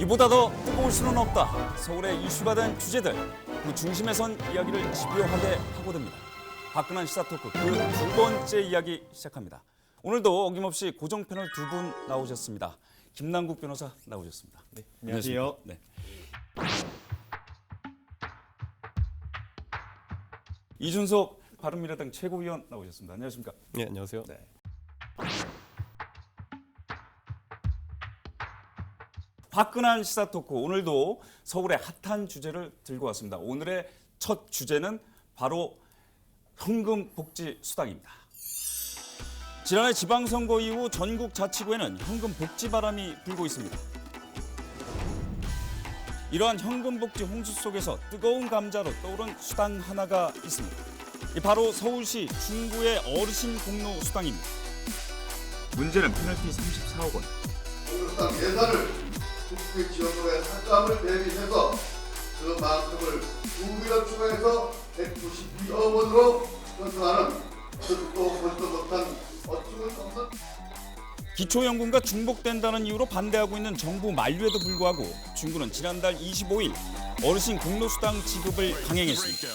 이보다 더 뜨거울 수는 없다. 서울의 이슈가 된 주제들, 그 중심에 선 이야기를 집요하게 파고듭니다. 화끈한 시사토크 그 두 번째 이야기 시작합니다. 오늘도 어김없이 고정 패널 두 분 나오셨습니다. 김남국 변호사 나오셨습니다. 네, 안녕하세요. 네. 이준석 바른미래당 최고위원 나오셨습니다. 안녕하십니까? 네, 안녕하세요. 네. 화끈한 시사토크 오늘도 서울의 핫한 주제를 들고 왔습니다. 오늘의 첫 주제는 바로 현금복지수당입니다. 지난해 지방선거 이후 전국 자치구에는 현금복지바람이 불고 있습니다. 이러한 현금복지 홍수 속에서 뜨거운 감자로 떠오른 수당 하나가 있습니다. 바로 서울시 중구의 어르신 공로 수당입니다. 문제는 페널티 34억 원. 수당 예산을 국비 지원금의 삭감을 대비해서 그만큼을 2년 추가해서 192억 원으로 편성하는 듣도 보지도 못한 어찌면 없는 기초연금과 중복된다는 이유로 반대하고 있는 정부 만류에도 불구하고 중구는 지난달 25일 어르신 공로수당 지급을 강행했습니다.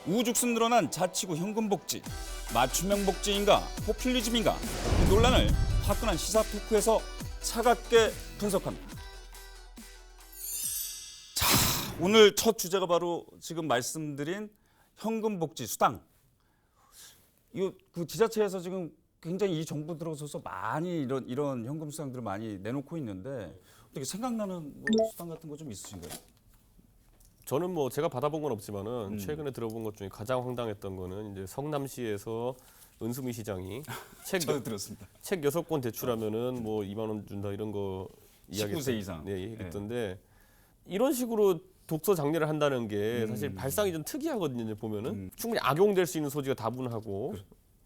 우후죽순 늘어난 자치구 현금복지, 맞춤형 복지인가 포퓰리즘인가 그 논란을 화끈한 시사토크에서 차갑게 분석합니다. 자, 오늘 첫 주제가 바로 지금 말씀드린 현금복지 수당. 이거 그 지자체에서 지금 굉장히 이 정부 들어서서 많이 이런 현금 수당들을 많이 내놓고 있는데 어떻게 생각나는 뭐 수당 같은 거 좀 있으신가요? 저는 뭐 제가 받아본 건 없지만은 최근에 들어본 것 중에 가장 황당했던 거는 이제 성남시에서 은수미 시장이 저도 들었습니다. 책 6권 대출하면은 뭐 2만 원 준다 이런 거 19세 이상. 네, 얘기했던데 이런 식으로 독서 장려를 한다는 게 사실 발상이 좀 특이하거든요. 이제 보면은 충분히 악용될 수 있는 소지가 다분하고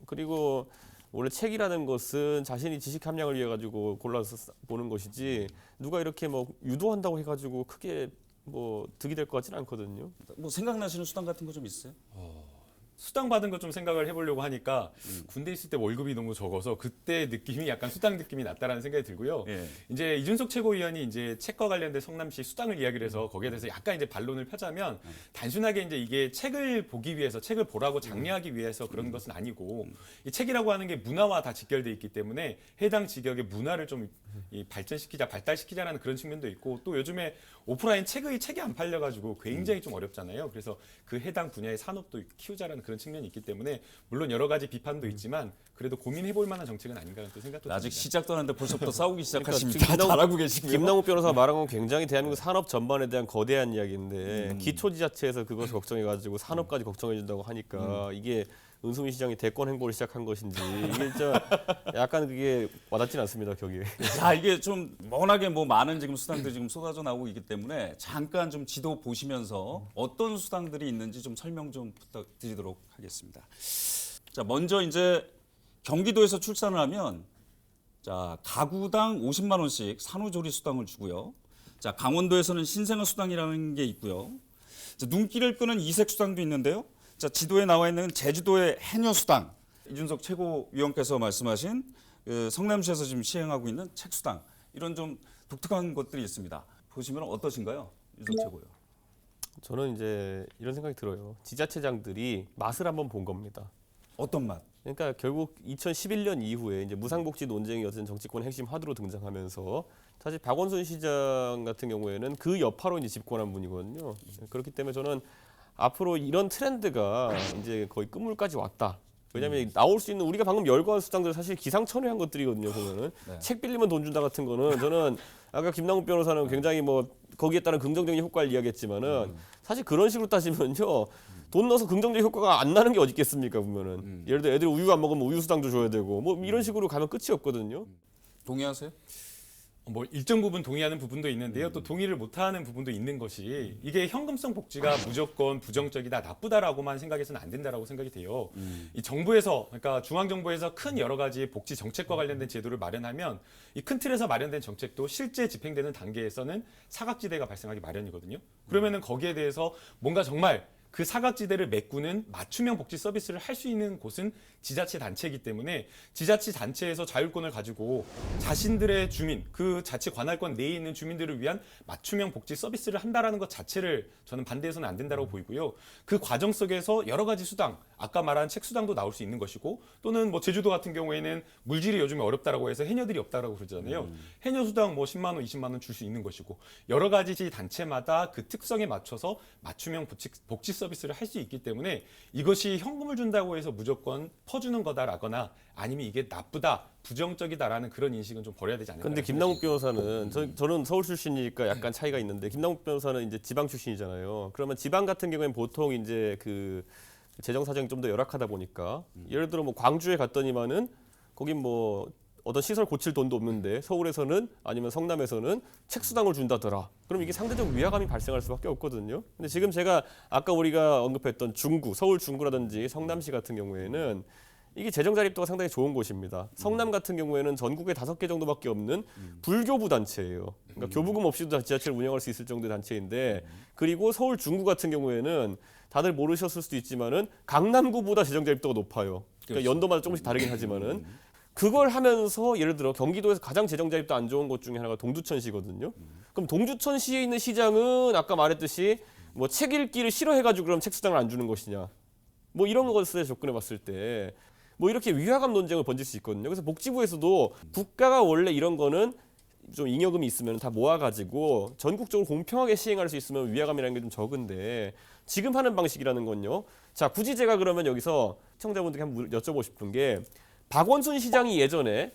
그리고 원래 책이라는 것은 자신이 지식 함량을 위해 가지고 골라서 보는 것이지 누가 이렇게 뭐 유도한다고 해가지고 크게 뭐 득이 될 것 같지는 않거든요. 뭐 생각나시는 수당 같은 거 좀 있어요? 수당 받은 거 좀 생각을 해보려고 하니까 군대 있을 때 월급이 너무 적어서 그때 느낌이 약간 수당 느낌이 났다라는 생각이 들고요. 예. 이제 이준석 최고위원이 이제 책과 관련된 성남시 수당을 이야기를 해서 거기에 대해서 약간 이제 반론을 펴자면 단순하게 이제 이게 책을 보기 위해서 책을 보라고 장려하기 위해서 그런 것은 아니고 이 책이라고 하는 게 문화와 다 직결돼 있기 때문에 해당 직역의 문화를 좀 이 발달시키자라는 그런 측면도 있고 또 요즘에 오프라인 책이 안 팔려가지고 굉장히 좀 어렵잖아요. 그래서 그 해당 분야의 산업도 키우자라는 그런 측면이 있기 때문에 물론 여러 가지 비판도 있지만 그래도 고민해볼 만한 정책은 아닌가라는 또 생각도 아직 듭니다. 시작도 안 했는데 벌써부터 싸우기 시작하십니다. 그러니까 지금 잘하고 계시고요. 김남국 변호사가 말한 건 굉장히 대한민국 산업 전반에 대한 거대한 이야기인데 기초지자체에서 그것을 걱정해가지고 산업까지 걱정해준다고 하니까 이게 은수미 시장이 대권 행보를 시작한 것인지 이게 진짜 약간 그게 와닿지는 않습니다. 거기에. 자, 이게 좀 워낙에 뭐 많은 지금 수당들이 지금 쏟아져 나오고 있기 때문에 잠깐 좀 지도 보시면서 어떤 수당들이 있는지 좀 설명 좀 부탁드리도록 하겠습니다. 자, 먼저 이제 경기도에서 출산을 하면 자, 가구당 50만 원씩 산후조리 수당을 주고요. 자, 강원도에서는 신생아 수당이라는 게 있고요. 자, 눈길을 끄는 이색 수당도 있는데요. 자, 지도에 나와 있는 제주도의 해녀 수당. 이준석 최고위원께서 말씀하신 그 성남시에서 지금 시행하고 있는 책 수당. 이런 좀 독특한 것들이 있습니다. 보시면 어떠신가요? 이준석 최고요. 저는 이제 이런 생각이 들어요. 지자체장들이 맛을 한번 본 겁니다. 어떤 맛? 그러니까 결국 2011년 이후에 이제 무상복지 논쟁이 어떤 정치권 핵심 화두로 등장하면서 사실 박원순 시장 같은 경우에는 그 여파로 이제 집권한 분이거든요. 그렇기 때문에 저는 앞으로 이런 트렌드가 이제 거의 끝물까지 왔다. 왜냐하면 나올 수 있는 우리가 방금 열거한 수당들 사실 기상천외한 것들이거든요. 보면은 네. 책 빌리면 돈 준다 같은 거는 저는 아까 김남국 변호사는 굉장히 뭐 거기에 따른 긍정적인 효과를 이야기했지만은 사실 그런 식으로 따지면요. 돈 넣어서 긍정적인 효과가 안 나는 게 어디 있겠습니까 보면은 예를 들어 애들 우유 안 먹으면 우유 수당도 줘야 되고 뭐 이런 식으로 가면 끝이 없거든요. 동의하세요? 뭐 일정 부분 동의하는 부분도 있는데요. 또 동의를 못하는 부분도 있는 것이 이게 현금성 복지가 무조건 부정적이다, 나쁘다라고만 생각해서는 안 된다라고 생각이 돼요. 이 정부에서 그러니까 중앙정부에서 큰 여러 가지 복지 정책과 관련된 제도를 마련하면 이 큰 틀에서 마련된 정책도 실제 집행되는 단계에서는 사각지대가 발생하기 마련이거든요. 그러면은 거기에 대해서 뭔가 정말 그 사각지대를 메꾸는 맞춤형 복지 서비스를 할 수 있는 곳은 지자체 단체이기 때문에 지자체 단체에서 자율권을 가지고 자신들의 주민, 그 자치 관할권 내에 있는 주민들을 위한 맞춤형 복지 서비스를 한다라는 것 자체를 저는 반대해서는 안 된다고 보이고요. 그 과정 속에서 여러 가지 수당, 아까 말한 책 수당도 나올 수 있는 것이고, 또는 뭐 제주도 같은 경우에는 물질이 요즘에 어렵다라고 해서 해녀들이 없다라고 그러잖아요. 해녀 수당 뭐 10만 원, 20만 원 줄 수 있는 것이고, 여러 가지 단체마다 그 특성에 맞춰서 맞춤형 복지 서비스를 할 수 있기 때문에 이것이 현금을 준다고 해서 무조건 퍼주는 거다라거나 아니면 이게 나쁘다, 부정적이다라는 그런 인식은 좀 버려야 되지 않을까. 근데 김남국 변호사는 저는 서울 출신이니까 약간 차이가 있는데 김남국 변호사는 이제 지방 출신이잖아요. 그러면 지방 같은 경우에는 보통 이제 그 재정 사정이 좀 더 열악하다 보니까 예를 들어 뭐 광주에 갔더니만은 거긴 뭐 어떤 시설 고칠 돈도 없는데 서울에서는 아니면 성남에서는 책 수당을 준다더라. 그럼 이게 상대적 위화감이 발생할 수밖에 없거든요. 근데 지금 제가 아까 우리가 언급했던 중구, 서울 중구라든지 성남시 같은 경우에는 이게 재정 자립도가 상당히 좋은 곳입니다. 성남 같은 경우에는 전국에 5개 정도밖에 없는 불교부 단체예요. 그러니까 교부금 없이도 지자체를 운영할 수 있을 정도의 단체인데, 그리고 서울 중구 같은 경우에는 다들 모르셨을 수도 있지만은 강남구보다 재정 자립도가 높아요. 그러니까 연도마다 조금씩 다르긴 하지만은 그걸 하면서 예를 들어 경기도에서 가장 재정 자립도 안 좋은 곳 중에 하나가 동두천시거든요. 그럼 동두천시에 있는 시장은 아까 말했듯이 뭐 책 읽기를 싫어해가지고 그럼 책 수당을 안 주는 것이냐, 뭐 이런 것에 접근해봤을 때 뭐 이렇게 위화감 논쟁을 번질 수 있거든요. 그래서 복지부에서도 국가가 원래 이런 거는 좀 잉여금이 있으면 다 모아가지고 전국적으로 공평하게 시행할 수 있으면 위화감이라는 게 좀 적은데, 지금 하는 방식이라는 건요. 자, 굳이 제가 그러면 여기서 시청자분들께 한번 여쭤보고 싶은 게, 박원순 시장이 예전에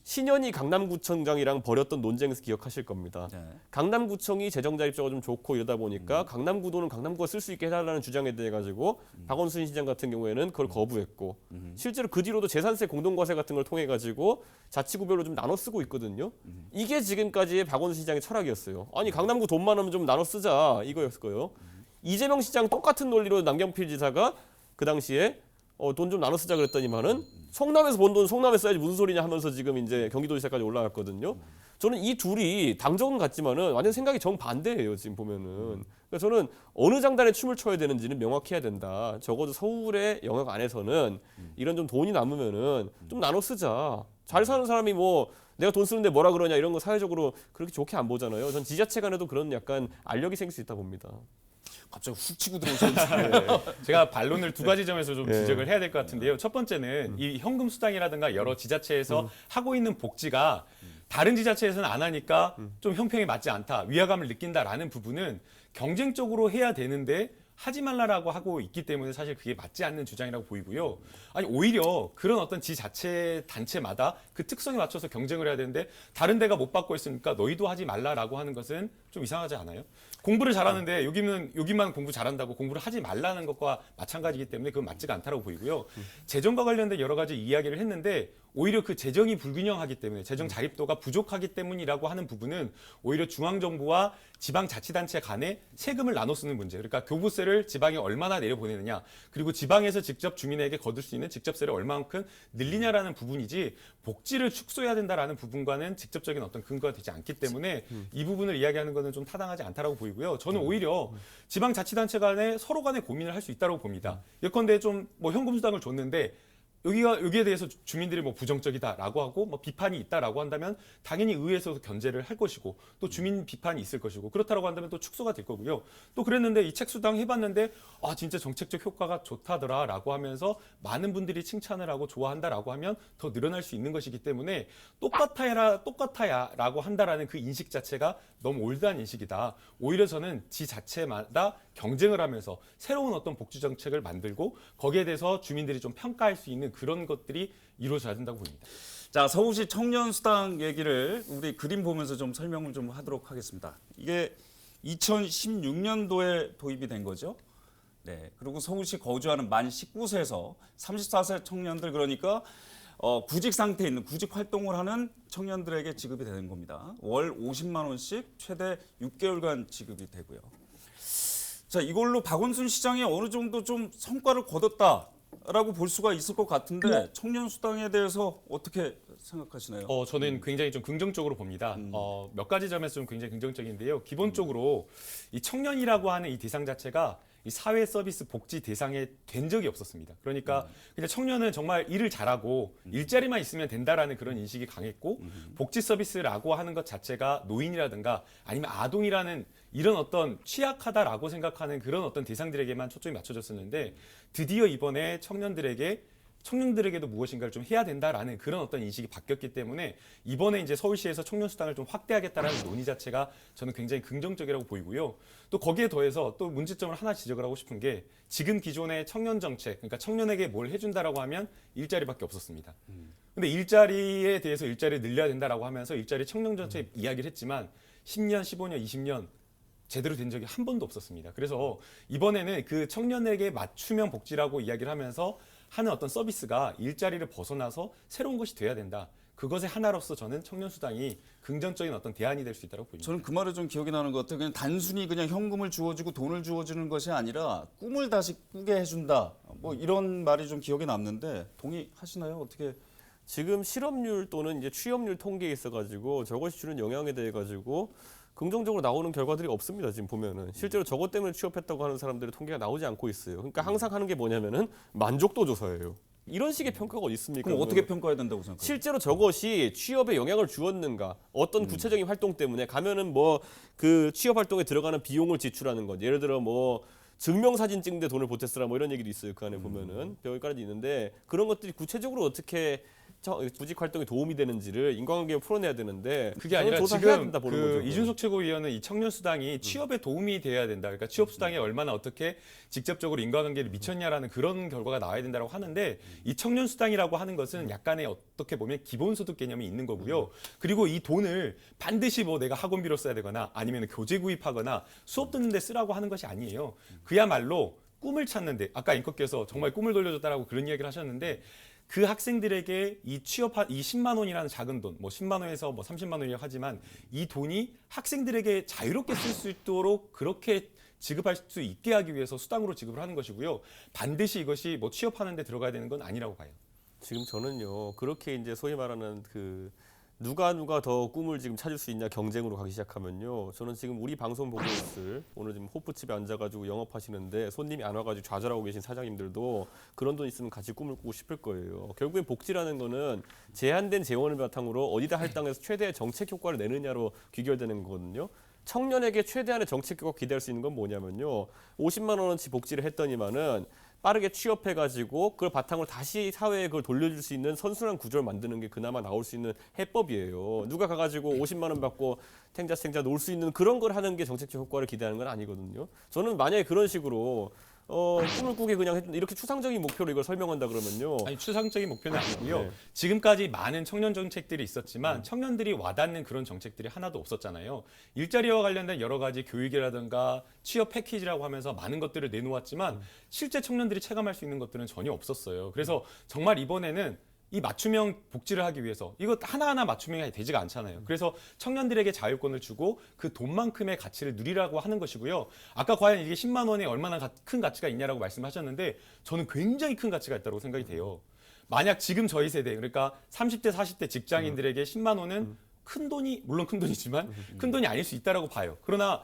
신현희 강남구청장이랑 벌였던 논쟁에서 기억하실 겁니다. 네. 강남구청이 재정자립도가 좀 좋고 이러다 보니까 강남구도는 강남구가 쓸 수 있게 해달라는 주장에 대해 가지고 박원순 시장 같은 경우에는 그걸 거부했고, 실제로 그 뒤로도 재산세 공동과세 같은 걸 통해 가지고 자치구별로 좀 나눠 쓰고 있거든요. 이게 지금까지의 박원순 시장의 철학이었어요. 아니 강남구 돈 많으면 좀 나눠 쓰자, 이거였어요. 이재명 시장 똑같은 논리로 남경필 지사가 그 당시에 돈 좀 나눠 쓰자 그랬더니만은 성남에서 번 돈 성남에 써야지 무슨 소리냐 하면서 지금 이제 경기도지사까지 올라갔거든요. 저는 이 둘이 당정은 같지만은 완전 생각이 정반대예요, 지금 보면은. 그러니까 저는 어느 장단에 춤을 춰야 되는지는 명확해야 된다. 적어도 서울의 영역 안에서는 이런 좀 돈이 남으면은 좀 나눠 쓰자. 잘 사는 사람이 뭐 내가 돈 쓰는데 뭐라 그러냐 이런 거 사회적으로 그렇게 좋게 안 보잖아요. 전 지자체 간에도 그런 약간 알력이 생길 수 있다 봅니다. 갑자기 훅 치고 들어오셨는데. 제가 반론을 두 가지 점에서 좀 네. 지적을 해야 될 것 같은데요. 첫 번째는 이 현금 수당이라든가 여러 지자체에서 하고 있는 복지가 다른 지자체에서는 안 하니까 좀 형평이 맞지 않다, 위화감을 느낀다라는 부분은 경쟁적으로 해야 되는데 하지 말라라고 하고 있기 때문에 사실 그게 맞지 않는 주장이라고 보이고요. 아니 오히려 그런 어떤 지자체 단체마다 그 특성에 맞춰서 경쟁을 해야 되는데 다른 데가 못 받고 있으니까 너희도 하지 말라라고 하는 것은 좀 이상하지 않아요? 공부를 잘하는데 여기만 공부 잘한다고 공부를 하지 말라는 것과 마찬가지이기 때문에 그건 맞지가 않다고 보이고요. 재정과 관련된 여러 가지 이야기를 했는데 오히려 그 재정이 불균형하기 때문에 재정 자립도가 부족하기 때문이라고 하는 부분은 오히려 중앙정부와 지방자치단체 간에 세금을 나눠 쓰는 문제, 그러니까 교부세를 지방에 얼마나 내려보내느냐, 그리고 지방에서 직접 주민에게 거둘 수 있는 직접세를 얼마만큼 늘리냐라는 부분이지 복지를 축소해야 된다라는 부분과는 직접적인 어떤 근거가 되지 않기 때문에 이 부분을 이야기하는 것은 좀 타당하지 않다라고 보이고요. 저는 오히려 지방자치단체 간에 서로 간에 고민을 할 수 있다고 봅니다. 예컨대 좀 뭐 현금 수당을 줬는데 여기에 대해서 주민들이 뭐 부정적이다라고 하고 뭐 비판이 있다라고 한다면 당연히 의회에서도 견제를 할 것이고, 또 주민 비판이 있을 것이고, 그렇다라고 한다면 또 축소가 될 거고요. 또 그랬는데 이 책 수당 해봤는데 아 진짜 정책적 효과가 좋다더라라고 하면서 많은 분들이 칭찬을 하고 좋아한다라고 하면 더 늘어날 수 있는 것이기 때문에 똑같아야라고 한다라는 그 인식 자체가 너무 올드한 인식이다. 오히려 저는 지자체마다 경쟁을 하면서 새로운 어떤 복지 정책을 만들고 거기에 대해서 주민들이 좀 평가할 수 있는 그런 것들이 이루어져야 된다고 봅니다. 자, 서울시 청년수당 얘기를 우리 그림 보면서 좀 설명을 좀 하도록 하겠습니다. 이게 2016년도에 도입이 된 거죠. 네. 그리고 서울시 거주하는 만 19세에서 34세 청년들, 그러니까 구직 상태에 있는, 구직 활동을 하는 청년들에게 지급이 되는 겁니다. 월 50만 원씩 최대 6개월간 지급이 되고요. 자, 이걸로 박원순 시장이 어느 정도 좀 성과를 거뒀다라고 볼 수가 있을 것 같은데 청년 수당에 대해서 어떻게 생각하시나요? 저는 굉장히 좀 긍정적으로 봅니다. 몇 가지 점에서 좀 굉장히 긍정적인데요. 기본적으로 이 청년이라고 하는 이 대상 자체가 이 사회 서비스 복지 대상에 된 적이 없었습니다. 그러니까 그냥 청년은 정말 일을 잘하고 일자리만 있으면 된다라는 그런 인식이 강했고 복지 서비스라고 하는 것 자체가 노인이라든가 아니면 아동이라는 이런 어떤 취약하다라고 생각하는 그런 어떤 대상들에게만 초점이 맞춰졌었는데 드디어 이번에 청년들에게도 무엇인가를 좀 해야 된다라는 그런 어떤 인식이 바뀌었기 때문에 이번에 이제 서울시에서 청년 수당을 좀 확대하겠다라는 논의 자체가 저는 굉장히 긍정적이라고 보이고요. 또 거기에 더해서 또 문제점을 하나 지적을 하고 싶은 게 지금 기존의 청년 정책, 그러니까 청년에게 뭘 해준다라고 하면 일자리밖에 없었습니다. 근데 일자리에 대해서 일자리를 늘려야 된다라고 하면서 일자리 청년 정책 이야기를 했지만 10년, 15년, 20년 제대로 된 적이 한 번도 없었습니다. 그래서 이번에는 그 청년에게 맞춤형 복지라고 이야기를 하면서 하는 어떤 서비스가 일자리를 벗어나서 새로운 것이 돼야 된다. 그것의 하나로서 저는 청년수당이 긍정적인 어떤 대안이 될 수 있다고 보입니다. 저는 그 말이 좀 기억이 나는 것 같아요. 그냥 단순히 그냥 현금을 주어주고 돈을 주어주는 것이 아니라 꿈을 다시 꾸게 해준다. 뭐 이런 말이 좀 기억에 남는데 동의하시나요? 어떻게? 지금 실업률 또는 이제 취업률 통계에 있어가지고 저것이 주는 영향에 대해 가지고 긍정적으로 나오는 결과들이 없습니다. 지금 보면은 실제로 저것 때문에 취업했다고 하는 사람들의 통계가 나오지 않고 있어요. 그러니까 항상 하는 게 뭐냐면은 만족도 조사예요. 이런 식의 평가가 어디 있습니까? 그럼 어떻게 평가해야 된다고 생각하세요? 실제로 저것이 취업에 영향을 주었는가? 어떤 구체적인 활동 때문에 가면은 뭐 그 취업 활동에 들어가는 비용을 지출하는 것. 예를 들어 뭐 증명사진 찍는데 돈을 보탰으라 뭐 이런 얘기도 있어요. 그 안에 보면은 여기까지 있는데 그런 것들이 구체적으로 어떻게 구직 활동에 도움이 되는지를 인과관계로 풀어내야 되는데 그게 아니라 조사해야 지금 된다 보는 그 거죠. 이준석 최고위원은 이 청년 수당이 취업에 도움이 돼야 된다. 그러니까 취업 수당에 얼마나 어떻게 직접적으로 인과관계를 미쳤냐라는 그런 결과가 나와야 된다고 하는데 이 청년 수당이라고 하는 것은 약간의 어떻게 보면 기본소득 개념이 있는 거고요. 그리고 이 돈을 반드시 뭐 내가 학원비로 써야 되거나 아니면 교재 구입하거나 수업 듣는 데 쓰라고 하는 것이 아니에요. 그야말로 꿈을 찾는데 아까 앵커께서 정말 꿈을 돌려줬다라고 그런 이야기를 하셨는데 그 학생들에게 이 10만 원이라는 작은 돈, 뭐 10만 원에서 뭐 30만 원이라고 하지만 이 돈이 학생들에게 자유롭게 쓸 수 있도록 그렇게 지급할 수 있게 하기 위해서 수당으로 지급을 하는 것이고요. 반드시 이것이 뭐 취업하는 데 들어가야 되는 건 아니라고 봐요. 지금 저는요 그렇게 이제 소위 말하는 그 누가 더 꿈을 지금 찾을 수 있냐 경쟁으로 가기 시작하면요. 저는 지금 우리 방송 보고 있을 오늘 지금 호프집에 앉아가지고 영업하시는데 손님이 안 와가지고 좌절하고 계신 사장님들도 그런 돈 있으면 같이 꿈을 꾸고 싶을 거예요. 결국엔 복지라는 거는 제한된 재원을 바탕으로 어디다 할당해서 최대의 정책 효과를 내느냐로 귀결되는 거거든요. 청년에게 최대한의 정책 효과 기대할 수 있는 건 뭐냐면요. 50만 원어치 복지를 했더니만은 빠르게 취업해가지고 그걸 바탕으로 다시 사회에 그걸 돌려줄 수 있는 선순환 구조를 만드는 게 그나마 나올 수 있는 해법이에요. 누가 가가지고 50만 원 받고 탱자탱자 놀 수 있는 그런 걸 하는 게 정책적 효과를 기대하는 건 아니거든요. 저는 만약에 그런 식으로 꿈을 꾸게 그냥 이렇게 추상적인 목표로 이걸 설명한다 그러면요. 아니 추상적인 목표는 아니고요. 네. 지금까지 많은 청년 정책들이 있었지만 청년들이 와닿는 그런 정책들이 하나도 없었잖아요. 일자리와 관련된 여러 가지 교육이라든가 취업 패키지라고 하면서 많은 것들을 내놓았지만 실제 청년들이 체감할 수 있는 것들은 전혀 없었어요. 그래서 정말 이번에는 이 맞춤형 복지를 하기 위해서 이거 하나하나 맞춤형이 되지가 않잖아요. 그래서 청년들에게 자율권을 주고 그 돈만큼의 가치를 누리라고 하는 것이고요. 아까 과연 이게 10만 원에 얼마나 큰 가치가 있냐라고 말씀하셨는데 저는 굉장히 큰 가치가 있다고 생각이 돼요. 만약 지금 저희 세대 그러니까 30대 40대 직장인들에게 10만 원은 큰 돈이 물론 큰 돈이지만 큰 돈이 아닐 수 있다라고 봐요. 그러나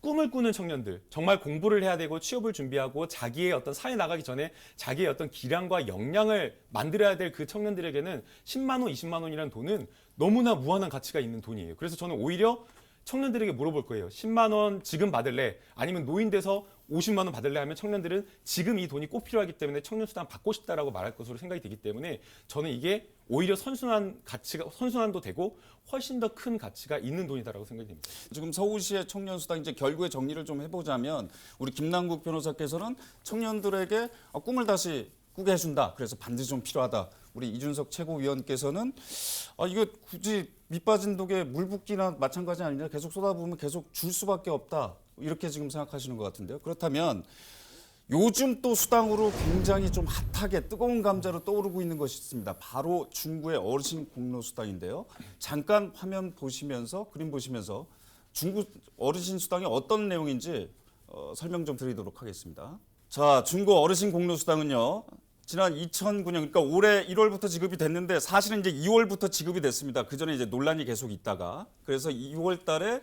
꿈을 꾸는 청년들, 정말 공부를 해야 되고 취업을 준비하고 자기의 어떤 사회 나가기 전에 자기의 어떤 기량과 역량을 만들어야 될 그 청년들에게는 10만 원, 20만 원이라는 돈은 너무나 무한한 가치가 있는 돈이에요. 그래서 저는 오히려 청년들에게 물어볼 거예요. 10만 원 지금 받을래? 아니면 노인 돼서 50만 원 받을래? 하면 청년들은 지금 이 돈이 꼭 필요하기 때문에 청년수당 받고 싶다라고 말할 것으로 생각이 되기 때문에 저는 이게 오히려 선순환도 되고 훨씬 더 큰 가치가 있는 돈이다라고 생각이 됩니다. 지금 서울시의 청년수당 이제 결국에 정리를 좀 해보자면 우리 김남국 변호사께서는 청년들에게 꿈을 다시 꾸게 해준다. 그래서 반드시 좀 필요하다. 우리 이준석 최고위원께서는 이거 굳이 밑빠진 독에 물 붓기나 마찬가지 아니냐. 계속 쏟아부으면 계속 줄 수밖에 없다. 이렇게 지금 생각하시는 것 같은데요. 그렇다면 요즘 또 수당으로 굉장히 좀 핫하게 뜨거운 감자로 떠오르고 있는 것이 있습니다. 바로 중구의 어르신 공로 수당인데요. 잠깐 화면 보시면서 그림 보시면서 중구 어르신 수당이 어떤 내용인지 설명 좀 드리도록 하겠습니다. 자, 중구 어르신 공로 수당은요. 지난 2009년 그러니까 올해 1월부터 지급이 됐는데 사실은 이제 2월부터 지급이 됐습니다. 그 전에 이제 논란이 계속 있다가 그래서 2월 달에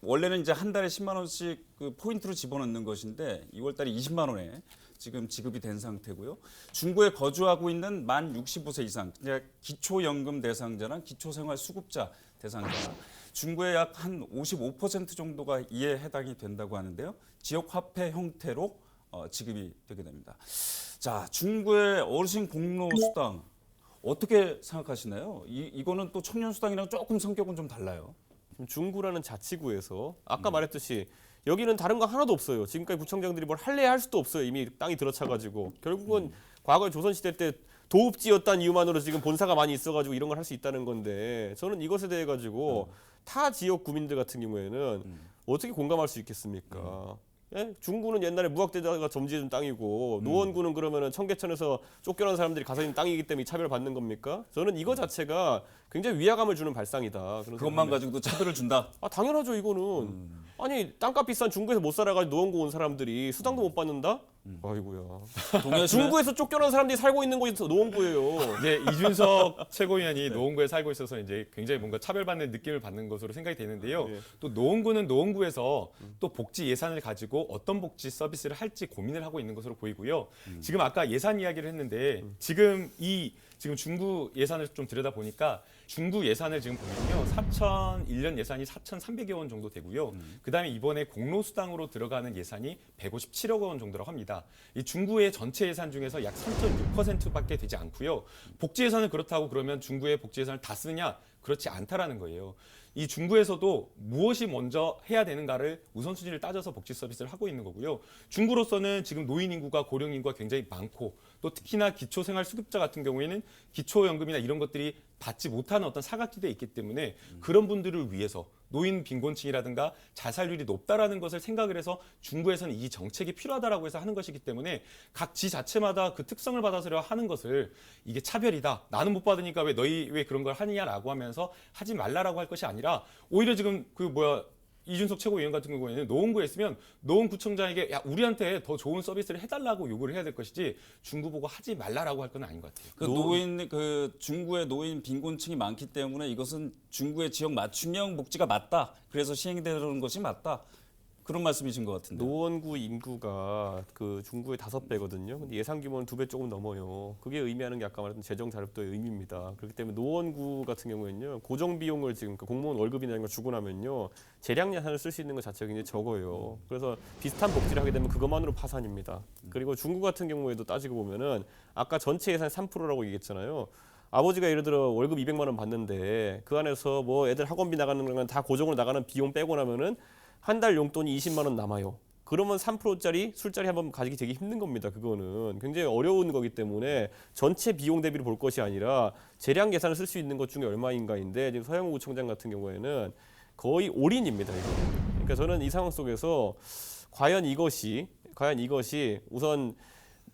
원래는 이제 한 달에 10만 원씩 그 포인트로 집어넣는 것인데 2월 달에 20만 원에 지금 지급이 된 상태고요. 중구에 거주하고 있는 만 65세 이상, 그냥 기초연금 대상자나 기초생활수급자 대상자, 중구의 약 한 55% 정도가 이에 해당이 된다고 하는데요. 지역 화폐 형태로 지급이 되게 됩니다. 자, 중구의 어르신 공로 수당 어떻게 생각하시나요? 이거는 또 청년 수당이랑 조금 성격은 좀 달라요. 중구라는 자치구에서 아까 말했듯이 여기는 다른 거 하나도 없어요. 지금까지 구청장들이 뭘 할래 할 수도 없어요. 이미 땅이 들어차가지고 결국은 과거에 조선시대 때 도읍지였다는 이유만으로 지금 본사가 많이 있어가지고 이런 걸 할 수 있다는 건데 저는 이것에 대해 가지고 타 지역 구민들 같은 경우에는 어떻게 공감할 수 있겠습니까? 예? 중구는 옛날에 무학대자가 점지해준 땅이고 노원구는 그러면은 청계천에서 쫓겨난 사람들이 가서 있는 땅이기 때문에 차별받는 겁니까? 저는 이거 자체가 굉장히 위화감을 주는 발상이다. 그런 그것만 생각을 가지고도 차별을 준다. 아 당연하죠 이거는. 아니 땅값 비싼 중구에서 못 살아가지고 노원구 온 사람들이 수당도 못 받는다? 아이고야. 동의하시나요? 중구에서 쫓겨난 사람들이 살고 있는 곳이 노원구예요. 이제 이준석 최고위원이 노원구에 살고 있어서 이제 굉장히 뭔가 차별받는 느낌을 받는 것으로 생각이 되는데요. 예. 또 노원구는 노원구에서 또 복지 예산을 가지고 어떤 복지 서비스를 할지 고민을 하고 있는 것으로 보이고요. 지금 아까 예산 이야기를 했는데 지금 중구 예산을 좀 들여다 보니까 중구 예산을 지금 보면요. 2001년 예산이 4,300여 원 정도 되고요. 그다음에 이번에 공로수당으로 들어가는 예산이 157억 원 정도라고 합니다. 이 중구의 전체 예산 중에서 약 3.6%밖에 되지 않고요. 복지 예산은 그렇다고 그러면 중구의 복지 예산을 다 쓰느냐? 그렇지 않다라는 거예요. 이 중구에서도 무엇이 먼저 해야 되는가를 우선순위를 따져서 복지 서비스를 하고 있는 거고요. 중구로서는 지금 노인 인구가 고령 인구가 굉장히 많고 또 특히나 기초생활수급자 같은 경우에는 기초연금이나 이런 것들이 받지 못하는 어떤 사각지대에 있기 때문에 그런 분들을 위해서 노인 빈곤층이라든가 자살률이 높다라는 것을 생각을 해서 중구에서는 이 정책이 필요하다라고 해서 하는 것이기 때문에 각 지 자체마다 그 특성을 받아서 하는 것을 이게 차별이다. 나는 못 받으니까 왜 너희 왜 그런 걸 하느냐라고 하면서 하지 말라라고 할 것이 아니라 오히려 지금 이준석 최고위원 같은 경우에는 노원구에 있으면 노원구청장에게 야 우리한테 더 좋은 서비스를 해달라고 요구를 해야 될 것이지 중구 보고 하지 말라라고 할 건 아닌 것 같아요. 중구의 노인 빈곤층이 많기 때문에 이것은 중구의 지역 맞춤형 복지가 맞다. 그래서 시행되는 것이 맞다. 그런 말씀이신 것 같은데. 노원구 인구가 그 중구의 5배거든요. 근데 예산 규모는 2배 조금 넘어요. 그게 의미하는 게 아까 말했던 재정 자립도의 의미입니다. 그렇기 때문에 노원구 같은 경우에는요. 고정 비용을 지금 공무원 월급이나 이런 거 주고 나면요. 재량 예산을 쓸 수 있는 것 자체가 굉장히 적어요. 그래서 비슷한 복지를 하게 되면 그것만으로 파산입니다. 그리고 중구 같은 경우에도 따지고 보면은 아까 전체 예산 3%라고 얘기했잖아요. 아버지가 예를 들어 월급 200만 원 받는데 그 안에서 뭐 애들 학원비 나가는 건 다 고정으로 나가는 비용 빼고 나면은 한 달 용돈이 20만 원 남아요. 그러면 3%짜리 술자리 한번 가지기 되게 힘든 겁니다. 그거는 굉장히 어려운 거기 때문에 전체 비용 대비를 볼 것이 아니라 재량 예산을 쓸 수 있는 것 중에 얼마인가인데 지금 서영우 구청장 같은 경우에는 거의 올인입니다. 이거. 그러니까 저는 이 상황 속에서 과연 이것이 우선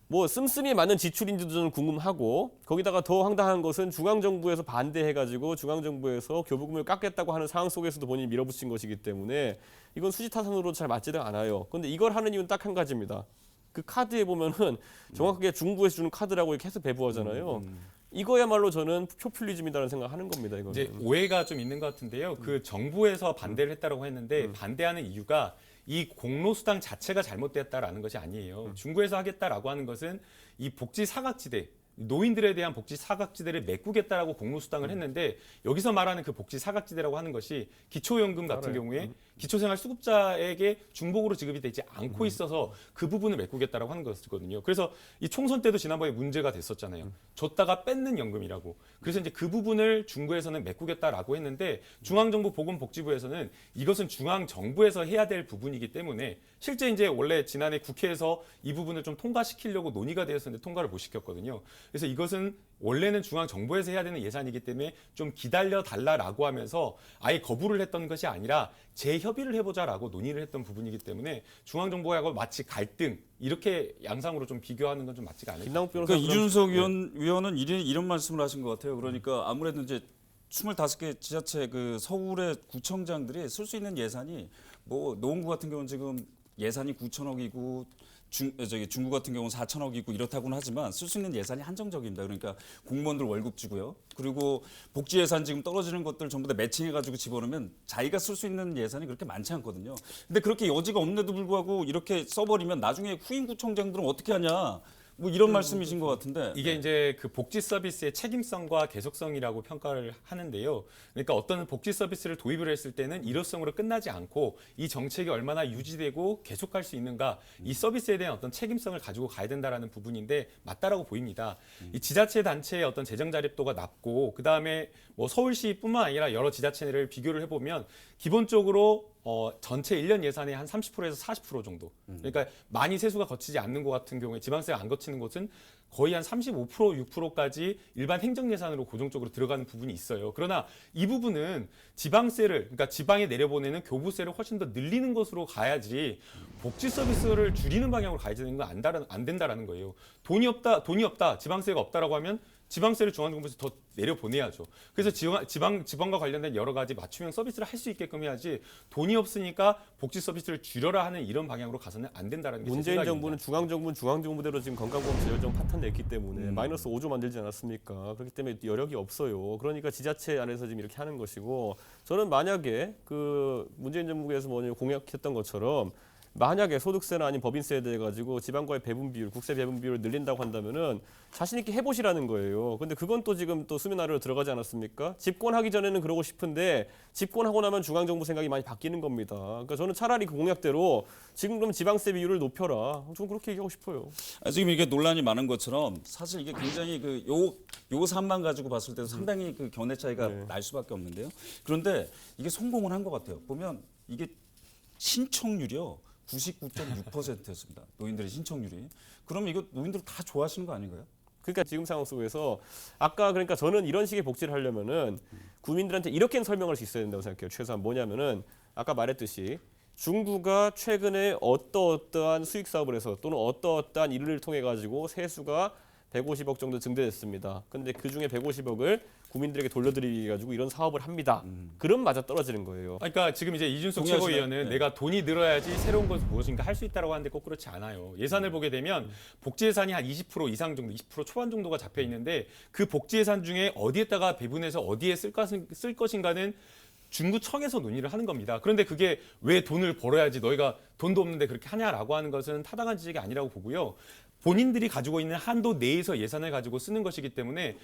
뭐 씀씀이에 맞는 지출인지도 저는 궁금하고 거기다가 더 황당한 것은 중앙정부에서 반대해가지고 중앙정부에서 교부금을 깎겠다고 하는 상황 속에서도 본인이 밀어붙인 것이기 때문에 이건 수지타산으로 잘 맞지도 않아요. 그런데 이걸 하는 이유는 딱 한 가지입니다. 그 카드에 보면은 정확하게 중구에서 주는 카드라고 이렇게 해서 배부하잖아요. 이거야말로 저는 포퓰리즘이라는 생각하는 겁니다. 이거는. 이제 오해가 좀 있는 것 같은데요. 그 정부에서 반대를 했다고 했는데 반대하는 이유가 이 공로수당 자체가 잘못됐다라는 것이 아니에요. 중구에서 하겠다라고 하는 것은 이 복지 사각지대, 노인들에 대한 복지 사각지대를 메꾸겠다라고 공로수당을 했는데 여기서 말하는 그 복지 사각지대라고 하는 것이 기초연금 같은 경우에 기초생활수급자에게 중복으로 지급이 되지 않고 있어서 그 부분을 메꾸겠다라고 하는 것이거든요. 그래서 이 총선 때도 지난번에 문제가 됐었잖아요. 줬다가 뺏는 연금이라고. 그래서 이제 그 부분을 중구에서는 메꾸겠다라고 했는데 중앙정보보건복지부에서는 이것은 중앙정부에서 해야 될 부분이기 때문에 실제 이제 원래 지난해 국회에서 이 부분을 좀 통과시키려고 논의가 되었었는데 통과를 못 시켰거든요. 그래서 이것은 원래는 중앙정부에서 해야 되는 예산이기 때문에 좀 기다려달라라고 하면서 아예 거부를 했던 것이 아니라 재협의를 해보자라고 논의를 했던 부분이기 때문에 중앙정부하고 마치 갈등 이렇게 양상으로 좀 비교하는 건 좀 맞지가 않아요. 김남욱 변호사 그러니까 이준석 위원은 이런 말씀을 하신 것 같아요. 그러니까 아무래도 이제 25개 지자체 그 서울의 구청장들이 쓸 수 있는 예산이 뭐 노원구 같은 경우는 지금 예산이 9천억이고 중국 같은 경우는 4천억이고 이렇다고는 하지만 쓸 수 있는 예산이 한정적입니다. 그러니까 공무원들 월급 주고요. 그리고 복지 예산 지금 떨어지는 것들 전부 다 매칭해가지고 집어넣으면 자기가 쓸 수 있는 예산이 그렇게 많지 않거든요. 근데 그렇게 여지가 없는데도 불구하고 이렇게 써버리면 나중에 후임 구청장들은 어떻게 하냐. 뭐 이런 말씀이신 것 같은데. 이게 이제 그 복지 서비스의 책임성과 계속성이라고 평가를 하는데요. 그러니까 어떤 복지 서비스를 도입을 했을 때는 일회성으로 끝나지 않고 이 정책이 얼마나 유지되고 계속할 수 있는가, 이 서비스에 대한 어떤 책임성을 가지고 가야 된다라는 부분인데 맞다라고 보입니다. 이 지자체 단체의 어떤 재정 자립도가 낮고 그다음에 뭐 서울시뿐만 아니라 여러 지자체를 비교를 해보면 기본적으로 전체 1년 예산의 한 30%에서 40% 정도. 그러니까 많이 세수가 거치지 않는 것 같은 경우에 지방세가 안 거치는 곳은 거의 한 35%, 6%까지 일반 행정 예산으로 고정적으로 들어가는 부분이 있어요. 그러나 이 부분은 지방세를, 그러니까 지방에 내려보내는 교부세를 훨씬 더 늘리는 것으로 가야지 복지 서비스를 줄이는 방향으로 가야 되는 건 안 된다라는 거예요. 돈이 없다, 지방세가 없다라고 하면 지방세를 중앙정부에서 더 내려보내야죠. 그래서 지방과 관련된 여러 가지 맞춤형 서비스를 할 수 있게끔 해야지 돈이 없으니까 복지 서비스를 줄여라 하는 이런 방향으로 가서는 안 된다라는 게 제 문재인 생각입니다. 정부는 중앙정부대로 지금 건강보험 재정 파탄 냈기 때문에 마이너스 5조 만들지 않았습니까? 그렇기 때문에 여력이 없어요. 그러니까 지자체 안에서 지금 이렇게 하는 것이고, 저는 만약에 그 문재인 정부에서 먼저 공약했던 것처럼 만약에 소득세나 아닌 법인세에 대해 가지고 지방과의 배분 비율, 국세 배분 비율을 늘린다고 한다면은 자신 있게 해보시라는 거예요. 근데 그건 또 지금 또 수면 아래로 들어가지 않았습니까? 집권하기 전에는 그러고 싶은데 집권하고 나면 중앙정부 생각이 많이 바뀌는 겁니다. 그러니까 저는 차라리 그 공약대로 지금 그럼 지방세 비율을 높여라. 저는 그렇게 얘기하고 싶어요. 지금 이게 논란이 많은 것처럼 사실 이게 굉장히 요 산만 가지고 봤을 때도 상당히 그 견해 차이가 날 수밖에 없는데요. 그런데 이게 성공을 한 것 같아요. 보면 이게 신청률이요. 99.6%였습니다. 노인들의 신청률이. 그럼 이거 노인들 다 좋아하시는 거 아닌가요? 그러니까 지금 상황 속에서 아까 그러니까 저는 이런 식의 복지를 하려면은 국민들한테 이렇게는 설명할 수 있어야 된다고 생각해요. 최소한 뭐냐면은 아까 말했듯이 중부가 최근에 어떠한 수익 사업을 해서 또는 어떠한 일을 통해 가지고 세수가 150억 정도 증대됐습니다. 그런데 그 중에 150억을 국민들에게 돌려드리기 가지고 이런 사업을 합니다. 그럼 맞아 떨어지는 거예요. 그러니까 지금 이제 이준석 동의하시나요? 최고위원은 네. 내가 돈이 늘어야지 새로운 것을 무엇인가 할 수 있다라고 하는데 꼭 그렇지 않아요. 예산을 보게 되면 복지 예산이 한 20% 이상 정도, 20% 초반 정도가 잡혀 있는데 그 복지 예산 중에 어디에다가 배분해서 어디에 쓸 것인가는 중구청에서 논의를 하는 겁니다. 그런데 그게 왜 돈을 벌어야지 너희가 돈도 없는데 그렇게 하냐라고 하는 것은 타당한 지적이 아니라고 보고요. 본인들이 가지고 있는 한도 내에서 예산을 가지고 쓰는 것이기 때문에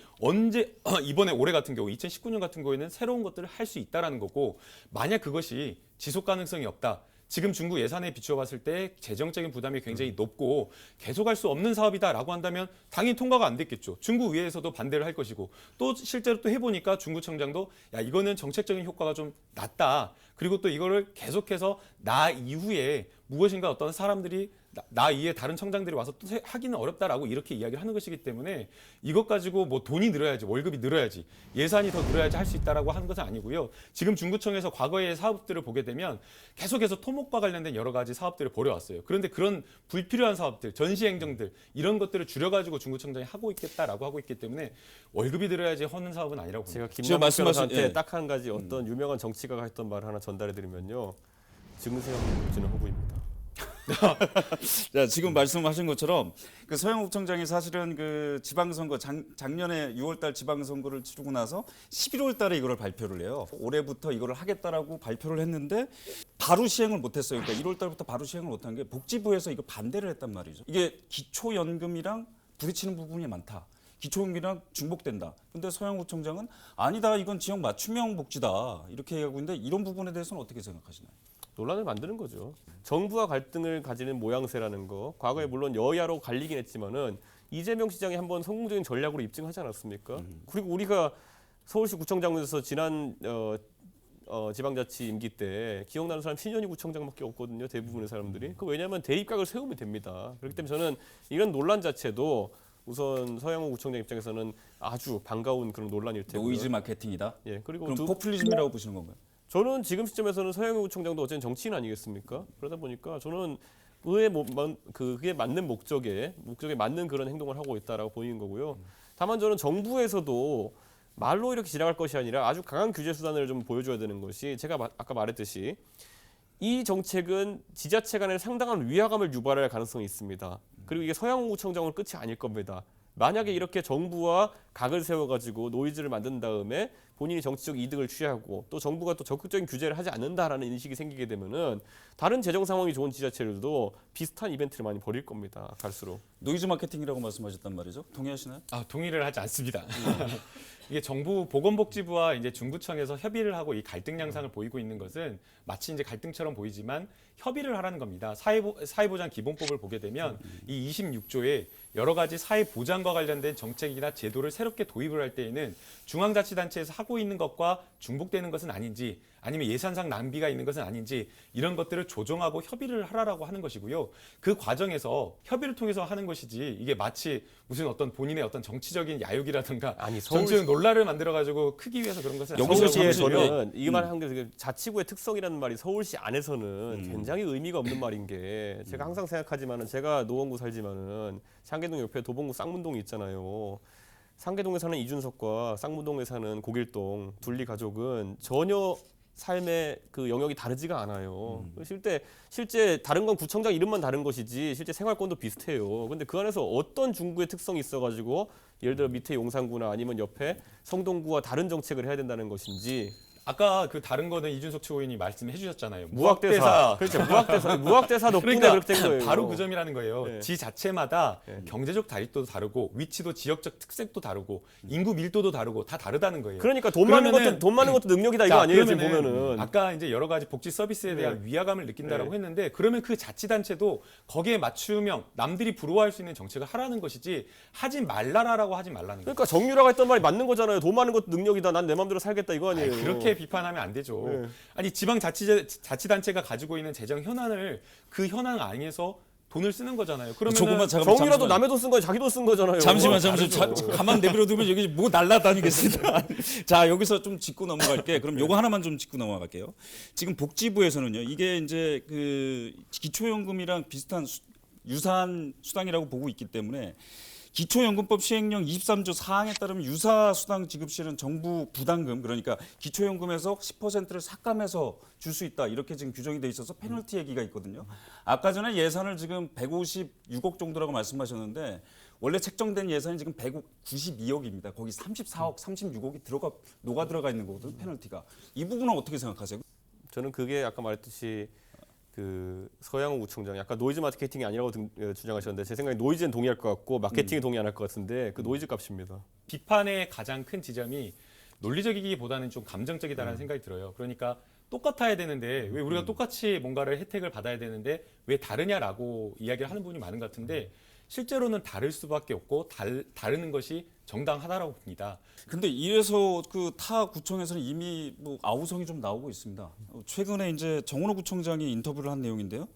이번에 올해 같은 경우 2019년 같은 경우에는 새로운 것들을 할 수 있다라는 거고, 만약 그것이 지속 가능성이 없다. 지금 중국 예산에 비추어 봤을 때 재정적인 부담이 굉장히 높고 계속할 수 없는 사업이다라고 한다면 당연히 통과가 안 됐겠죠. 중국 의회에서도 반대를 할 것이고, 또 실제로 또 해보니까 중구청장도 야 이거는 정책적인 효과가 좀 낮다. 그리고 또 이거를 계속해서 나 이후에 무엇인가 어떤 사람들이 나 이에 다른 청장들이 와서 또 하기는 어렵다라고 이렇게 이야기를 하는 것이기 때문에 이것 가지고 뭐 돈이 늘어야지, 월급이 늘어야지, 예산이 더 늘어야지 할 수 있다라고 하는 것은 아니고요. 지금 중구청에서 과거의 사업들을 보게 되면 계속해서 토목과 관련된 여러 가지 사업들을 벌여왔어요. 그런데 그런 불필요한 사업들, 전시행정들 이런 것들을 줄여가지고 중구청장이 하고 있겠다라고 하고 있기 때문에 월급이 늘어야지 하는 사업은 아니라고 봅니다. 제가 지금 김남국 말씀하신- 변호사한테 예. 딱 한 가지 어떤 유명한 정치가가 했던 말을 하나 전달해드리면요. 증세형 복지는 허구입니다. 자, 지금 말씀하신 것처럼 그 서영욱 청장이 사실은 그 지방선거 작년에 6월달 지방선거를 치르고 나서 11월달에 이거를 발표를 해요. 올해부터 이거를 하겠다라고 발표를 했는데 바로 시행을 못했어요. 그러니까 1월달부터 바로 시행을 못한 게 복지부에서 이거 반대를 했단 말이죠. 이게 기초연금이랑 부딪히는 부분이 많다. 기초연금이랑 중복된다. 근데 서영욱 청장은 아니다. 이건 지역 맞춤형 복지다. 이렇게 얘기하고 있는데 이런 부분에 대해서는 어떻게 생각하시나요? 논란을 만드는 거죠. 정부와 갈등을 가지는 모양새라는 거. 과거에 물론 여야로 갈리긴 했지만은 이재명 시장이 한번 성공적인 전략으로 입증하지 않았습니까? 그리고 우리가 서울시 구청장에서 지난 지방자치 임기 때 기억나는 사람 신현희 구청장밖에 없거든요. 대부분의 사람들이. 그 왜냐하면 대입각을 세우면 됩니다. 그렇기 때문에 저는 이런 논란 자체도 우선 서영욱 구청장 입장에서는 아주 반가운 그런 논란일 테고요. 노이즈 마케팅이다. 예, 그리고 그럼 포퓰리즘이라고 보시는 건가요? 저는 지금 시점에서는 서영욱 구청장도 어쨌든 정치인 아니겠습니까? 그러다 보니까 저는 그게 맞는 목적에 맞는 그런 행동을 하고 있다라고 보이는 거고요. 다만 저는 정부에서도 말로 이렇게 지나갈 것이 아니라 아주 강한 규제 수단을 좀 보여줘야 되는 것이 제가 아까 말했듯이 이 정책은 지자체 간에 상당한 위화감을 유발할 가능성이 있습니다. 그리고 이게 서양구청장은 끝이 아닐 겁니다. 만약에 이렇게 정부와 각을 세워가지고 노이즈를 만든 다음에 본인이 정치적 이득을 취하고 또 정부가 또 적극적인 규제를 하지 않는다라는 인식이 생기게 되면은 다른 재정 상황이 좋은 지자체들도 비슷한 이벤트를 많이 벌일 겁니다. 갈수록. 노이즈 마케팅이라고 말씀하셨단 말이죠. 동의하시나요? 동의를 하지 않습니다. 이게 정부 보건복지부와 이제 중구청에서 협의를 하고 이 갈등 양상을 보이고 있는 것은 마치 이제 갈등처럼 보이지만 협의를 하라는 겁니다. 사회보장 기본법을 보게 되면 이 26조에 여러 가지 사회보장과 관련된 정책이나 제도를 새롭게 도입을 할 때에는 중앙자치단체에서 하고 있는 것과 중복되는 것은 아닌지 아니면 예산상 낭비가 있는 것은 아닌지 이런 것들을 조정하고 협의를 하라라고 하는 것이고요. 그 과정에서 협의를 통해서 하는 것이지 이게 마치 무슨 어떤 본인의 어떤 정치적인 야욕이라든가 아니, 정치적 논란을 만들어가지고 크기 위해서 그런 것은 여기서 서울시에 잠시- 저는 이말 한 게 자치구의 특성이라는 말이 서울시 안에서는 굉장히 의미가 없는 말인 게 제가 항상 생각하지만은 제가 노원구 살지만은 상계동 옆에 도봉구 쌍문동이 있잖아요. 상계동에 사는 이준석과 쌍문동에 사는 고길동 둘리 가족은 전혀 삶의 그 영역이 다르지가 않아요. 실제 다른 건 구청장 이름만 다른 것이지 실제 생활권도 비슷해요. 근데 그 안에서 어떤 중구의 특성이 있어가지고 예를 들어 밑에 용산구나 아니면 옆에 성동구와 다른 정책을 해야 된다는 것인지 아까 그 다른 거는 이준석 최고위원이 말씀해 주셨잖아요. 무학대사. 그렇죠. 무학대사 덕분에 그러니까 그렇게 된 거예요. 바로 그 점이라는 거예요. 네. 지 자체마다 경제적 다리도 다르고 위치도 지역적 특색도 다르고 인구 밀도도 다르고 다 다르다는 거예요. 그러니까 돈 많은 것도 능력이다 이거 아니에요 지금 그러면은 보면은. 아까 이제 여러 가지 복지 서비스에 대한 위화감을 느낀다라고 했는데 그러면 그 자치단체도 거기에 맞추면 남들이 부러워할 수 있는 정책을 하라는 것이지 하지 말라라고 하지 말라는 거예요. 그러니까 정유라가 했던 말이 맞는 거잖아요. 돈 많은 것도 능력이다. 난 내 마음대로 살겠다 이거 아니에요. 그렇게 비판하면 안 되죠. 네. 아니 지방 자치단체가 가지고 있는 재정 현안을 그 현안 안에서 돈을 쓰는 거잖아요. 그러면 조금만 정유라도 남의 돈 쓴 거 자기 돈 쓴 거잖아요. 잠시만. 가만 내버려두면 여기 뭐 날라다니겠습니다. 자, 여기서 좀 짚고 넘어갈게. 그럼 요거 하나만 좀 짚고 넘어갈게요. 지금 복지부에서는요. 이게 이제 그 기초연금이랑 비슷한 유사한 수당이라고 보고 있기 때문에 기초연금법 시행령 23조 4항에 따르면 유사 수당 지급 시에는 정부 부담금 그러니까 기초연금에서 10%를 삭감해서 줄 수 있다 이렇게 지금 규정이 돼 있어서 페널티 얘기가 있거든요. 아까 전에 예산을 지금 156억 정도라고 말씀하셨는데 원래 책정된 예산이 지금 192억입니다. 거기 34억, 36억이 녹아 들어가 있는 거거든요. 페널티가. 이 부분은 어떻게 생각하세요? 저는 그게 아까 말했듯이 그 서양호 구청장이 아까 노이즈 마케팅이 아니라고 주장하셨는데 제 생각에 노이즈는 동의할 것 같고 마케팅이 동의 안 할 것 같은데 그 노이즈 값입니다. 비판의 가장 큰 지점이 논리적이기보다는 좀 감정적이다라는 생각이 들어요. 그러니까 똑같아야 되는데 왜 우리가 똑같이 뭔가를 혜택을 받아야 되는데 왜 다르냐라고 이야기를 하는 분이 많은 것 같은데 실제로는 다를 수밖에 없고 다르는 것이 정당하다라고 봅니다. 근데 이래서 그 타 구청에서는 이미 뭐 아우성이 좀 나오고 있습니다. 최근에 이제 정원호 구청장이 인터뷰를 한 내용인데요.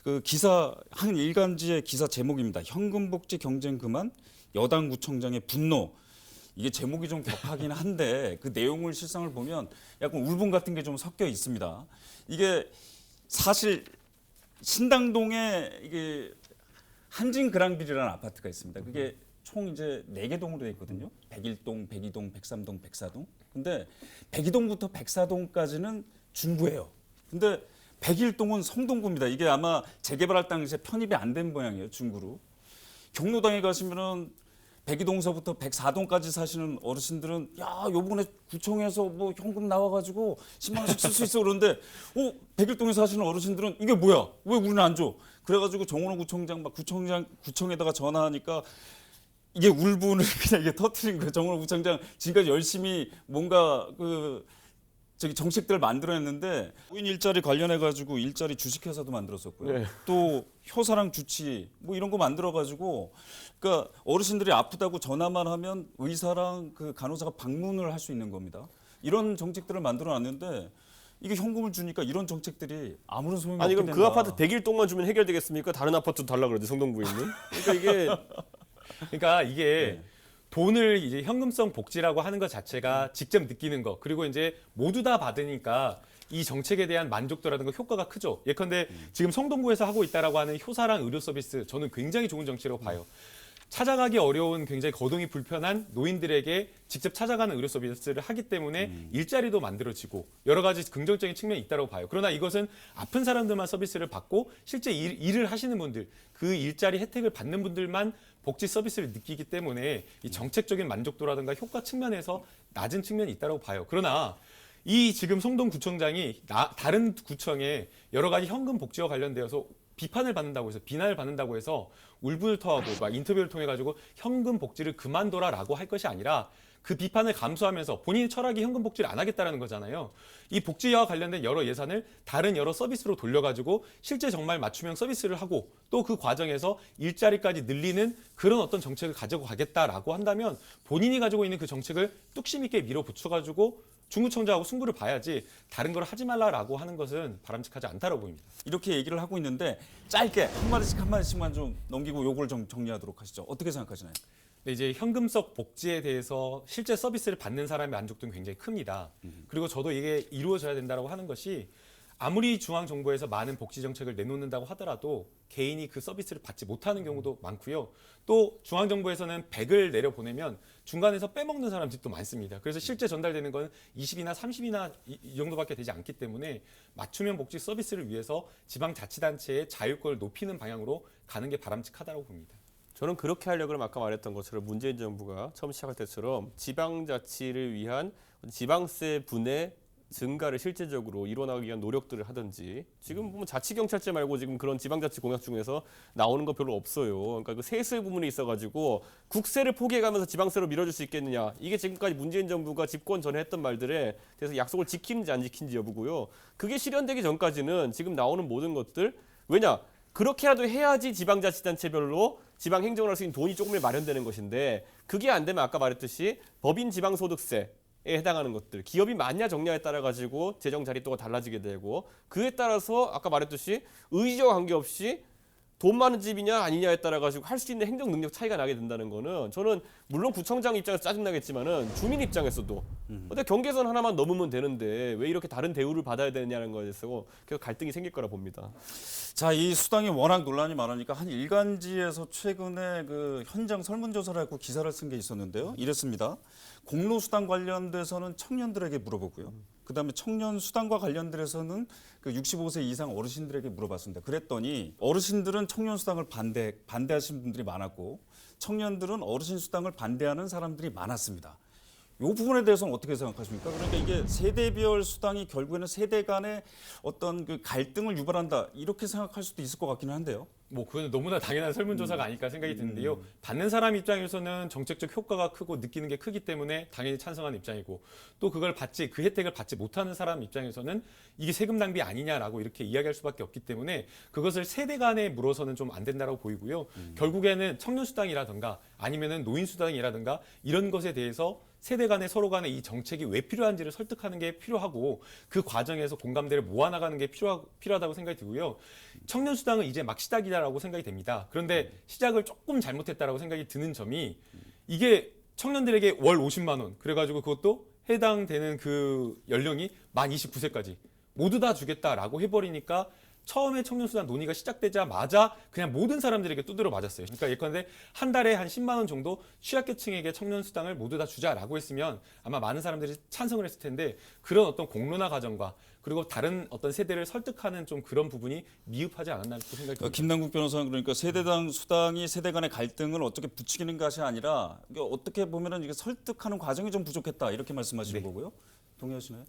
그 기사 한 일간지의 기사 제목입니다. 현금복지 경쟁 그만 여당 구청장의 분노. 이게 제목이 좀 격하긴 한데 그 내용을 실상을 보면 약간 울분 같은 게 좀 섞여 있습니다. 이게 사실 신당동에 이게 한진 그랑빌이라는 아파트가 있습니다. 그게 총 이제 4개 동으로 돼 있거든요. 101동, 102동, 103동, 104동. 근데 102동부터 104동까지는 중구예요. 근데 101동은 성동구입니다. 이게 아마 재개발할 당시에 편입이 안 된 모양이에요. 중구로. 경로당에 가시면은 102동서부터 104동까지 사시는 어르신들은 야 요번에 구청에서 뭐 현금 나와가지고 10만 원씩 쓸 수 있어 그러는데 101동에 사시는 어르신들은 이게 뭐야 왜 우리는 안 줘? 그래가지고 정원호 구청장 막 구청에다가 전화하니까 이게 울분을 그냥 이게 터트린 거예요. 정원호 구청장 지금까지 열심히 뭔가 그 정책들을 만들어냈는데 노인 일자리 관련해가지고 일자리 주식회사도 만들었었고요. 네. 또 효사랑 주치 뭐 이런 거 만들어가지고 그러니까 어르신들이 아프다고 전화만 하면 의사랑 그 간호사가 방문을 할 수 있는 겁니다. 이런 정책들을 만들어놨는데 이게 현금을 주니까 이런 정책들이 아무런 소용이 아니 없게 그럼 된다. 그 아파트 101동만 주면 해결되겠습니까? 다른 아파트도 달라 그러지 성동구에 있는. 그러니까 이게 돈을 이제 현금성 복지라고 하는 것 자체가 직접 느끼는 거 그리고 이제 모두 다 받으니까 이 정책에 대한 만족도라든가 효과가 크죠. 예컨대 지금 성동구에서 하고 있다라고 하는 효사랑 의료 서비스 저는 굉장히 좋은 정책이라고 봐요. 찾아가기 어려운 굉장히 거동이 불편한 노인들에게 직접 찾아가는 의료 서비스를 하기 때문에 일자리도 만들어지고 여러 가지 긍정적인 측면이 있다고 봐요. 그러나 이것은 아픈 사람들만 서비스를 받고 실제 일을 하시는 분들, 그 일자리 혜택을 받는 분들만 복지 서비스를 느끼기 때문에 이 정책적인 만족도라든가 효과 측면에서 낮은 측면이 있다고 봐요. 그러나 이 지금 송동구청장이 다른 구청에 여러 가지 현금 복지와 관련되어서 비판을 받는다고 해서 비난을 받는다고 해서 울분을 토하고 막 인터뷰를 통해 가지고 현금 복지를 그만둬라라고 할 것이 아니라 그 비판을 감수하면서 본인의 철학이 현금 복지를 안 하겠다라는 거잖아요. 이 복지와 관련된 여러 예산을 다른 여러 서비스로 돌려가지고 실제 정말 맞춤형 서비스를 하고 또 그 과정에서 일자리까지 늘리는 그런 어떤 정책을 가지고 가겠다라고 한다면 본인이 가지고 있는 그 정책을 뚝심 있게 밀어붙여가지고 중구청장하고 승부를 봐야지 다른 걸 하지 말라라고 하는 것은 바람직하지 않다고 보입니다. 이렇게 얘기를 하고 있는데 짧게 한마디씩만 좀 넘기고 요걸 좀 정리하도록 하시죠. 어떻게 생각하시나요? 근데 이제 현금성 복지에 대해서 실제 서비스를 받는 사람의 만족도는 굉장히 큽니다. 그리고 저도 이게 이루어져야 된다고 하는 것이 아무리 중앙정부에서 많은 복지 정책을 내놓는다고 하더라도 개인이 그 서비스를 받지 못하는 경우도 많고요. 또 중앙정부에서는 100을 내려보내면 중간에서 빼먹는 사람들도 많습니다. 그래서 실제 전달되는 건 20이나 30이나 이 정도밖에 되지 않기 때문에 맞춤형 복지 서비스를 위해서 지방자치단체의 자율권을 높이는 방향으로 가는 게 바람직하다고 봅니다. 저는 그렇게 하려고 그러면 아까 말했던 것처럼 문재인 정부가 처음 시작할 때처럼 지방자치를 위한 지방세 분의 증가를 실질적으로 이뤄나가기 위한 노력들을 하든지 지금 보면 자치경찰제 말고 지금 그런 지방자치 공약 중에서 나오는 거 별로 없어요. 그러니까 그 세수 부분이 있어가지고 국세를 포기해가면서 지방세로 밀어줄 수 있겠느냐. 이게 지금까지 문재인 정부가 집권 전에 했던 말들에 대해서 약속을 지키는지 안 지키는지 여부고요. 그게 실현되기 전까지는 지금 나오는 모든 것들 왜냐? 그렇게라도 해야지 지방자치단체별로 지방행정을 할 수 있는 돈이 조금 마련되는 것인데 그게 안 되면 아까 말했듯이 법인 지방소득세에 해당하는 것들 기업이 많냐 적냐에 따라 가지고 재정 자립도가 달라지게 되고 그에 따라서 아까 말했듯이 의지와 관계없이 돈 많은 집이냐 아니냐에 따라 가지고 할 수 있는 행정 능력 차이가 나게 된다는 거는 저는 물론 구청장 입장에서 짜증나겠지만은 주민 입장에서도 근데 경계선 하나만 넘으면 되는데 왜 이렇게 다른 대우를 받아야 되느냐는 거에 대해서 계속 갈등이 생길 거라 봅니다. 자, 이 수당이 워낙 논란이 많으니까 한 일간지에서 최근에 그 현장 설문조사를 하고 기사를 쓴 게 있었는데요. 이랬습니다. 공로수당 관련돼서는 청년들에게 물어보고요. 그다음에 청년 수당과 관련돼서는 그 65세 이상 어르신들에게 물어봤습니다. 그랬더니 어르신들은 청년 수당을 반대하시는 분들이 많았고 청년들은 어르신 수당을 반대하는 사람들이 많았습니다. 이 부분에 대해서는 어떻게 생각하십니까? 그러니까 이게 세대별 수당이 결국에는 세대 간의 어떤 그 갈등을 유발한다 이렇게 생각할 수도 있을 것 같기는 한데요. 뭐 그건 너무나 당연한 설문조사가 아닐까 생각이 드는데요. 받는 사람 입장에서는 정책적 효과가 크고 느끼는 게 크기 때문에 당연히 찬성하는 입장이고 또 그걸 그 혜택을 받지 못하는 사람 입장에서는 이게 세금 낭비 아니냐라고 이렇게 이야기할 수밖에 없기 때문에 그것을 세대 간에 물어서는 좀 안 된다고 보이고요. 결국에는 청년 수당이라든가 아니면은 노인 수당이라든가 이런 것에 대해서 세대 간에 서로 간에 이 정책이 왜 필요한지를 설득하는 게 필요하고 그 과정에서 공감대를 모아나가는 게 필요하다고 생각이 들고요. 청년 수당은 이제 막 시작이다라고 생각이 됩니다. 그런데 시작을 조금 잘못했다라고 생각이 드는 점이 이게 청년들에게 월 50만 원 그래가지고 그것도 해당되는 그 연령이 만 29세까지 모두 다 주겠다라고 해버리니까 처음에 청년수당 논의가 시작되자마자 그냥 모든 사람들에게 두드려 맞았어요. 그러니까 예컨대 한 달에 한 10만 원 정도 취약계층에게 청년수당을 모두 다 주자라고 했으면 아마 많은 사람들이 찬성을 했을 텐데 그런 어떤 공론화 과정과 그리고 다른 어떤 세대를 설득하는 좀 그런 부분이 미흡하지 않았나 생각이 듭니다. 김남국 변호사는 그러니까 세대당 수당이 세대 간의 갈등을 어떻게 부추기는 것이 아니라 어떻게 보면은 이게 설득하는 과정이 좀 부족했다 이렇게 말씀하시는 거고요. 동의하시나요?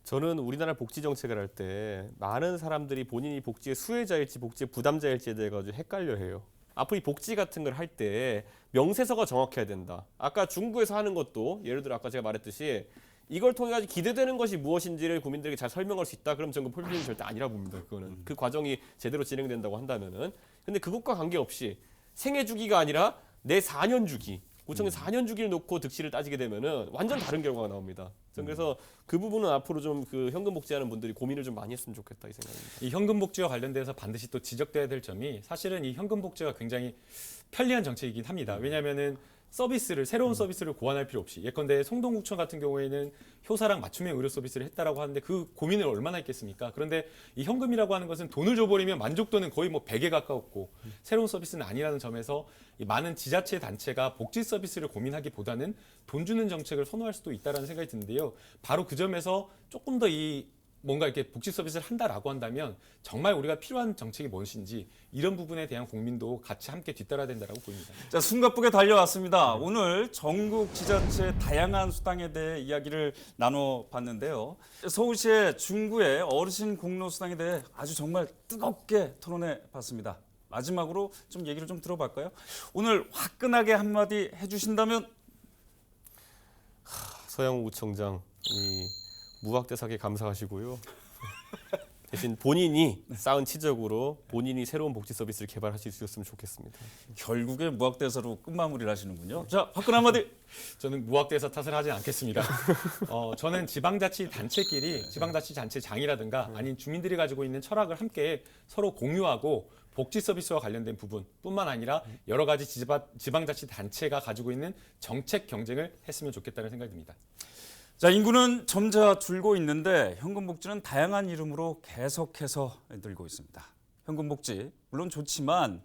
저는 우리나라 복지 정책을 할 때 많은 사람들이 본인이 복지의 수혜자일지 복지의 부담자일지에 대해 가지고 헷갈려해요. 앞으로 이 복지 같은 걸 할 때 명세서가 정확해야 된다. 아까 중부에서 하는 것도 예를 들어 아까 제가 말했듯이 이걸 통해 가지고 기대되는 것이 무엇인지를 국민들에게 잘 설명할 수 있다. 그럼 저는 폴리는 절대 아니라 봅니다. 그거는 그 과정이 제대로 진행된다고 한다면은. 근데 그것과 관계없이 생애 주기가 아니라 내 4년 주기. 구청에 4년 주기를 놓고 득실을 따지게 되면은 완전 다른 결과가 나옵니다. 저는 그래서 그 부분은 앞으로 좀 그 현금 복지하는 분들이 고민을 좀 많이 했으면 좋겠다 이 생각입니다. 이 현금 복지와 관련돼서 반드시 또 지적돼야 될 점이 사실은 이 현금 복지가 굉장히 편리한 정책이긴 합니다. 왜냐하면은 서비스를 새로운 서비스를 고안할 필요 없이 예컨대 성동구청 같은 경우에는 효사랑 맞춤형 의료 서비스를 했다라고 하는데 그 고민을 얼마나 했겠습니까? 그런데 이 현금이라고 하는 것은 돈을 줘버리면 만족도는 거의 뭐 100에 가까웠고 새로운 서비스는 아니라는 점에서 이 많은 지자체 단체가 복지 서비스를 고민하기보다는 돈 주는 정책을 선호할 수도 있다라는 생각이 드는데요. 바로 그 점에서 조금 더 이 뭔가 이렇게 복지 서비스를 한다라고 한다면 정말 우리가 필요한 정책이 무엇인지 이런 부분에 대한 고민도 같이 함께 뒤따라야 된다고 보입니다. 자, 숨가쁘게 달려왔습니다. 오늘 전국 지자체 다양한 수당에 대해 이야기를 나눠봤는데요. 서울시의 중구의 어르신 공로 수당에 대해 아주 정말 뜨겁게 토론해봤습니다. 마지막으로 좀 얘기를 좀 들어볼까요? 오늘 화끈하게 한마디 해주신다면? 서영우 구청장 이 무학대사께 감사하시고요. 대신 본인이 쌓은 치적으로 본인이 새로운 복지 서비스를 개발하실 수 있었으면 좋겠습니다. 결국에 무학대사로 끝마무리를 하시는군요. 자, 화끈 한마디. 저는 무학대사 탓을 하지 않겠습니다. 저는 지방자치단체끼리 지방자치단체장이라든가 아닌 주민들이 가지고 있는 철학을 함께 서로 공유하고 복지 서비스와 관련된 부분뿐만 아니라 여러 가지 지방자치단체가 가지고 있는 정책 경쟁을 했으면 좋겠다는 생각이 듭니다. 자, 인구는 점차 줄고 있는데 현금복지는 다양한 이름으로 계속해서 늘고 있습니다. 현금복지 물론 좋지만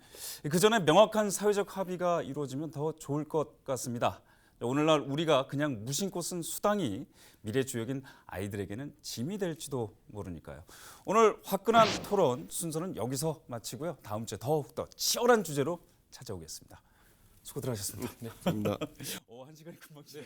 그 전에 명확한 사회적 합의가 이루어지면 더 좋을 것 같습니다. 오늘날 우리가 그냥 무심코 쓴 수당이 미래 주역인 아이들에게는 짐이 될지도 모르니까요. 오늘 화끈한 토론 순서는 여기서 마치고요. 다음 주에 더욱더 치열한 주제로 찾아오겠습니다. 수고들 하셨습니다. 네, 감사합니다. 한 시간이 금방 지나요.